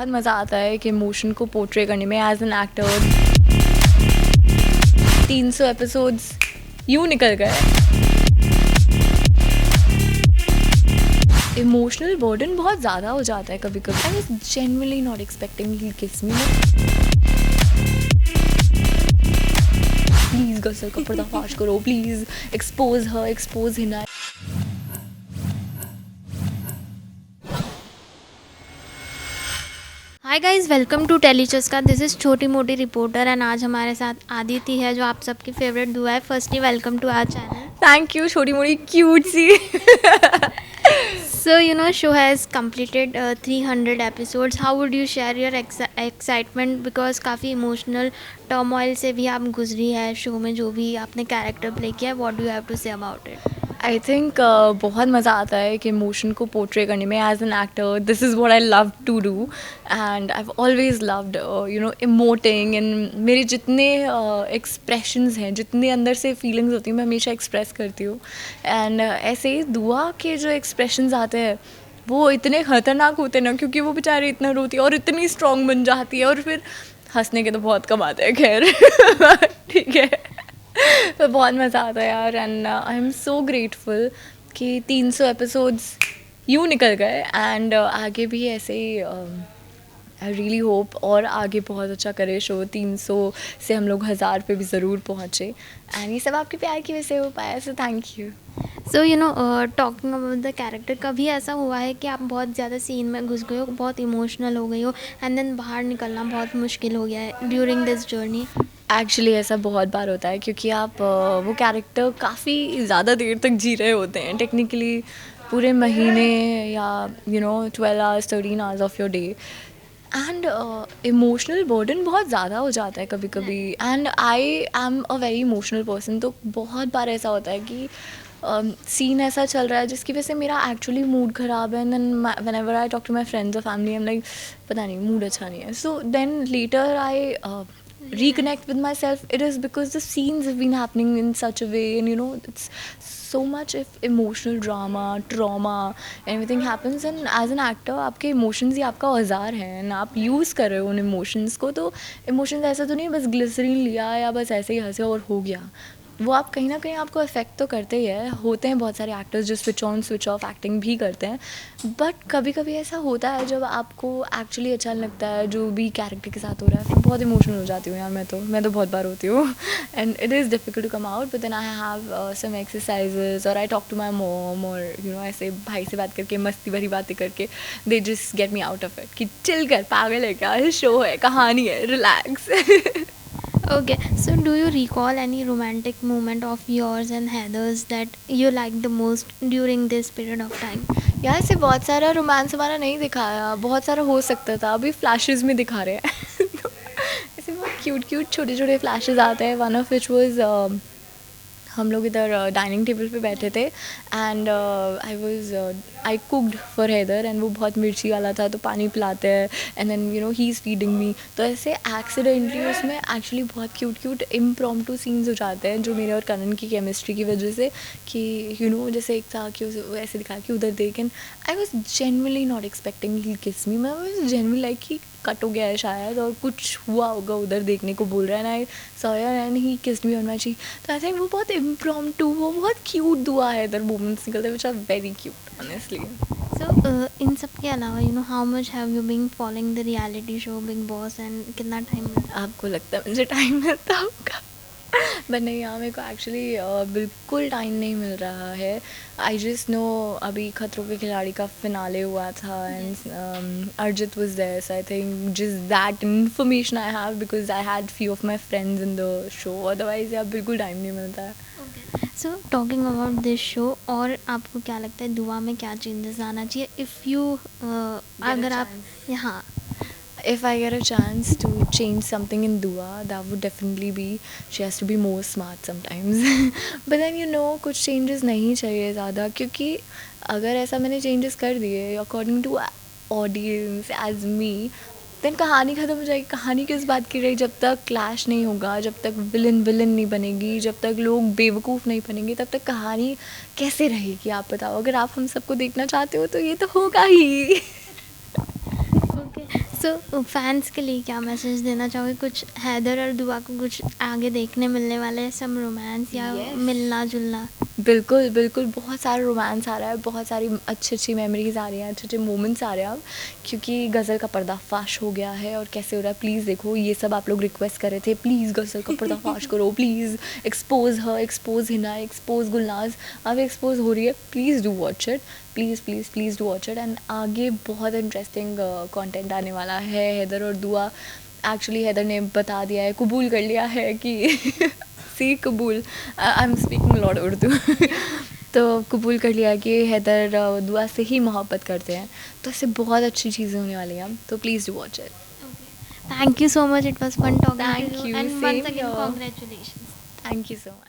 बहुत मज़ा आता है एक इमोशन को पोर्ट्रे करने में एज एन एक्टर। 300 एपिसोड्स यूँ निकल गए। इमोशनल बर्डन बहुत ज़्यादा हो जाता है कभी कभी। I was genuinely not expecting he kiss me. Please गसल का पर्दाफाश करो, please expose Hina. Hi guys, welcome to Tellychaska. This is छोटी मोटी रिपोर्टर एंड आज हमारे साथ आदिति है जो आप सबकी फेवरेट दुआ है। Firstly welcome to our channel. Thank you छोटी मोटी क्यूट सी। So you know show has completed 300 episodes. How would you share your excitement because काफ़ी इमोशनल टर्मोइल से भी आप गुजरी है शो में, जो भी आपने कैरेक्टर प्ले किया है. What do you have to say about it? I think बहुत मज़ा आता है कि इमोशन को पोर्ट्रे करने में as an actor. This is what I love to do and I always loved emoting. And मेरे जितने एक्सप्रेशंस हैं, जितने अंदर से फीलिंग्स होती हैं, मैं हमेशा एक्सप्रेस करती हूँ। एंड ऐसे ही दुआ के जो एक्सप्रेशंस आते हैं वो इतने ख़तरनाक होते हैं ना, क्योंकि वो बेचारी इतना रोती है और इतनी स्ट्रॉन्ग बन जाती है। और फिर हंसने के तो बहुत कम आते हैं, खैर ठीक है। तो बहुत मज़ा आता है यार। And I am so grateful कि 300 एपिसोड्स यूँ निकल गए। एंड आगे भी ऐसे ही आई रियली होप और आगे बहुत अच्छा करे शो। 300 से हम लोग 1000 पे भी ज़रूर पहुँचे एंड ये सब आपके प्यार की वजह से हो पाया। So thank you. So you know talking about the character, कभी ऐसा हुआ है कि आप बहुत ज़्यादा सीन में घुस गए हो, बहुत इमोशनल हो गई हो एंड देन बाहर निकलना बहुत मुश्किल हो गया है ड्यूरिंग दिस जर्नी? एक्चुअली ऐसा बहुत बार होता है क्योंकि आप वो कैरेक्टर काफ़ी ज़्यादा देर तक जी रहे होते हैं, टेक्निकली पूरे महीने या 12 hours 13 hours of your day. And emotional burden बहुत ज़्यादा हो जाता है कभी कभी। And I am a very emotional person, तो बहुत बार ऐसा होता है कि सीन ऐसा चल रहा है जिसकी वजह से मेरा एक्चुअली मूड ख़राब है। And then whenever I talk to my friends और फैमिली, आई एम लाइक पता नहीं मूड अच्छा नहीं है। So then later I reconnect with myself. It is because the scenes have been happening in such a way, and it's so much of emotional drama, trauma, everything happens. And as an actor आपके emotions ही आपका औजार है and आप use कर रहे हो उन emotions को। तो emotions ऐसा तो नहीं बस ग्लिसरीन लिया या बस ऐसे ही हंसे और हो गया। वो आप कहीं ना कहीं आपको अफेक्ट तो करते ही है। होते हैं बहुत सारे एक्टर्स जो switch on switch off acting भी करते हैं, बट कभी कभी ऐसा होता है जब आपको एक्चुअली अच्छा नहीं लगता है जो भी कैरेक्टर के साथ हो रहा है। फिर बहुत इमोशनल हो जाती हूँ यार। मैं तो बहुत बार होती हूँ and it is difficult to come out. But then I have some exercises और I talk to my mom और ऐसे भाई से बात करके, मस्ती भरी बातें करके, they just get me out of it कि चिल कर, पागल है क्या, शो है, कहानी है, relax. Okay, so do you recall any romantic moment of yours and Heather's that you liked the most during this period of time? यार ऐसे बहुत सारा रोमांस हमारा नहीं दिखाया, बहुत सारा हो सकता था, अभी फ्लैशेस में दिखा रहे हैं। तो ऐसे बहुत क्यूट क्यूट छोटे छोटे फ्लैशेस आते हैं। वन ऑफ विच वाज हम लोग इधर डाइनिंग टेबल पे बैठे थे and I cooked for Haider and वो बहुत मिर्ची वाला था, तो पानी पिलाते हैं and then he is feeding me. तो ऐसे एक्सीडेंटली उसमें एक्चुअली बहुत क्यूट क्यूट इम्प्रॉम्प्टू सीन्स हो जाते हैं जो मेरे और करण की केमिस्ट्री की वजह से कि जैसे एक था कि वो ऐसे दिखा कि उधर देख। And I was genuinely not expecting he kiss me. मैं वॉज जेन्युइनली लाइक कि कट हो गया है शायद और कुछ हुआ होगा, उधर देखने को बोल रहा है। And I saw and he kissed me on my cheek. तो आई थिंक वो बहुत इम्प्रॉम्प्टू, वो बहुत क्यूट दुआ है, इधर मोमेंट्स निकलते हैं which are very cute honestly. So इन सब के अलावा how much have you been following the reality show Bigg Boss and कितना टाइम? आपको लगता है मुझे टाइम मिलता होगा, बट नहीं यार, मेरे को एक्चुअली बिल्कुल टाइम नहीं मिल रहा है। आई जस्ट नो अभी खतरों के खिलाड़ी का फिनाले हुआ था and Arijit was there. So I think just that information I have because I had few of my friends in the show. Otherwise यार बिल्कुल टाइम नहीं मिलता है। So talking about this show, और आपको क्या लगता है दुआ में क्या चेंजेस आना चाहिए इफ़ यू अगर आप यहाँ If I get a chance to change something in Dua, that would definitely be she has to be more smart sometimes. But then कुछ changes नहीं चाहिए ज़्यादा, क्योंकि अगर ऐसा मैंने changes कर दिए according to audience as me, then कहानी ख़त्म हो जाएगी। कहानी किस बात की रही? जब तक क्लैश नहीं होगा, जब तक विलन नहीं बनेगी, जब तक लोग बेवकूफ़ नहीं बनेंगे, तब तक कहानी कैसे रहेगी? आप बताओ। अगर आप हम सबको देखना चाहते हो तो ये तो होगा ही। सो फैंस के लिए क्या मैसेज देना चाहोगे? कुछ हैदर और दुआ को कुछ आगे देखने मिलने वाले हैं, सम रोमांस या Yes. मिलना जुलना? बिल्कुल बिल्कुल, बहुत सारा रोमांस आ रहा है, बहुत सारी अच्छी अच्छी मेमोरीज आ रही हैं, अच्छे अच्छे मोमेंट्स आ रहे हैं अब, क्योंकि गज़ल का पर्दाफाश हो गया है। और कैसे हो रहा है, प्लीज़ देखो, ये सब आप लोग रिक्वेस्ट कर रहे थे, प्लीज़ गज़ल का पर्दाफाश करो, please expose her, expose Hina, expose Gulnaz. अब एक्सपोज हो रही है, please do watch it, please please please do watch it. And आगे बहुत इंटरेस्टिंग कंटेंट आने वाला है। हैदर और दुआ, एक्चुअली हैदर ने बता दिया है, कबूल कर लिया है कि सी कबूल, I am speaking lot Urdu तो कबूल कर लिया कि हैदर दुआ से ही मोहब्बत करते हैं। तो इससे बहुत अच्छी चीज़ें होने वाली हैं, तो please do watch it. Thank you so much. It was fun talking Thank to you. you. And Same once again, here. congratulations. Thank you so much.